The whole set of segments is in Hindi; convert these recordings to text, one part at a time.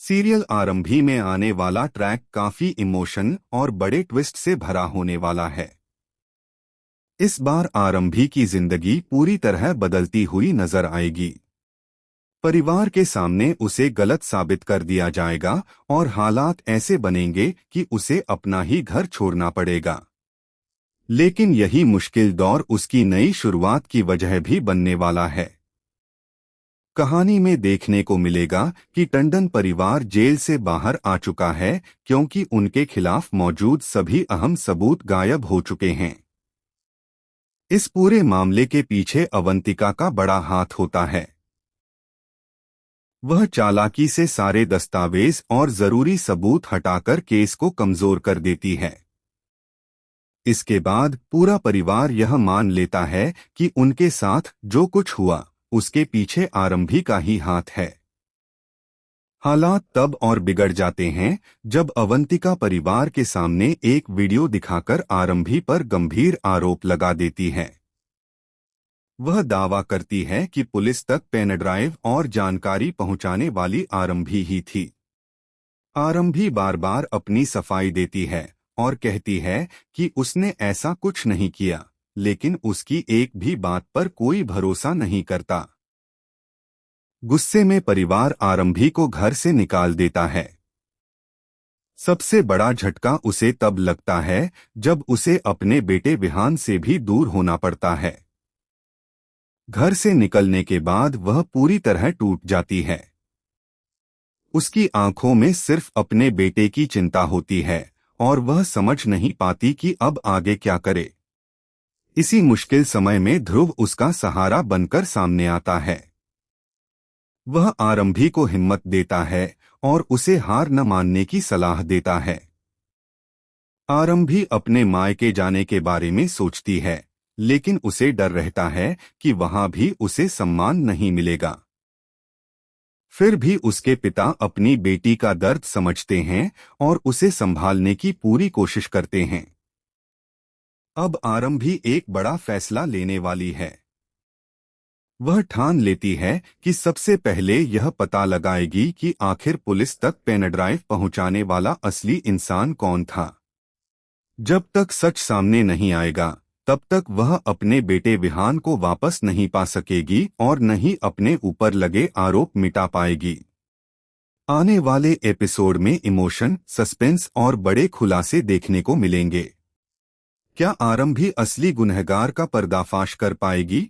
सीरियल आरंभी में आने वाला ट्रैक काफी इमोशन और बड़े ट्विस्ट से भरा होने वाला है। इस बार आरंभी की जिंदगी पूरी तरह बदलती हुई नजर आएगी। परिवार के सामने उसे गलत साबित कर दिया जाएगा और हालात ऐसे बनेंगे कि उसे अपना ही घर छोड़ना पड़ेगा। लेकिन यही मुश्किल दौर उसकी नई शुरुआत की वजह भी बनने वाला है। कहानी में देखने को मिलेगा कि टंडन परिवार जेल से बाहर आ चुका है क्योंकि उनके खिलाफ मौजूद सभी अहम सबूत गायब हो चुके हैं। इस पूरे मामले के पीछे अवंतिका का बड़ा हाथ होता है। वह चालाकी से सारे दस्तावेज और जरूरी सबूत हटाकर केस को कमजोर कर देती है। इसके बाद पूरा परिवार यह मान लेता है कि उनके साथ जो कुछ हुआ उसके पीछे आरंभी का ही हाथ है। हालात तब और बिगड़ जाते हैं जब अवंतिका परिवार के सामने एक वीडियो दिखाकर आरंभी पर गंभीर आरोप लगा देती है। वह दावा करती है कि पुलिस तक पेन ड्राइव और जानकारी पहुंचाने वाली आरंभी ही थी। आरंभी बार बार अपनी सफाई देती है और कहती है कि उसने ऐसा कुछ नहीं किया, लेकिन उसकी एक भी बात पर कोई भरोसा नहीं करता। गुस्से में परिवार आरंभी को घर से निकाल देता है। सबसे बड़ा झटका उसे तब लगता है जब उसे अपने बेटे विहान से भी दूर होना पड़ता है। घर से निकलने के बाद वह पूरी तरह टूट जाती है। उसकी आंखों में सिर्फ अपने बेटे की चिंता होती है और वह समझ नहीं पाती कि अब आगे क्या करे। इसी मुश्किल समय में ध्रुव उसका सहारा बनकर सामने आता है। वह आरंभी को हिम्मत देता है और उसे हार न मानने की सलाह देता है। आरंभी अपने मायके जाने के बारे में सोचती है, लेकिन उसे डर रहता है कि वहां भी उसे सम्मान नहीं मिलेगा। फिर भी उसके पिता अपनी बेटी का दर्द समझते हैं और उसे संभालने की पूरी कोशिश करते हैं। अब आरंभी एक बड़ा फैसला लेने वाली है। वह ठान लेती है कि सबसे पहले यह पता लगाएगी कि आखिर पुलिस तक पेन ड्राइव पहुंचाने वाला असली इंसान कौन था। जब तक सच सामने नहीं आएगा, तब तक वह अपने बेटे विहान को वापस नहीं पा सकेगी और न ही अपने ऊपर लगे आरोप मिटा पाएगी। आने वाले एपिसोड में इमोशन, सस्पेंस और बड़े खुलासे देखने को मिलेंगे। क्या आरंभी असली गुनहगार का पर्दाफाश कर पाएगी?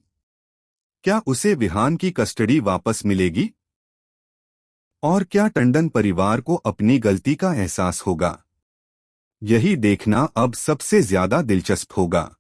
क्या उसे विहान की कस्टडी वापस मिलेगी? और क्या टंडन परिवार को अपनी गलती का एहसास होगा? यही देखना अब सबसे ज्यादा दिलचस्प होगा।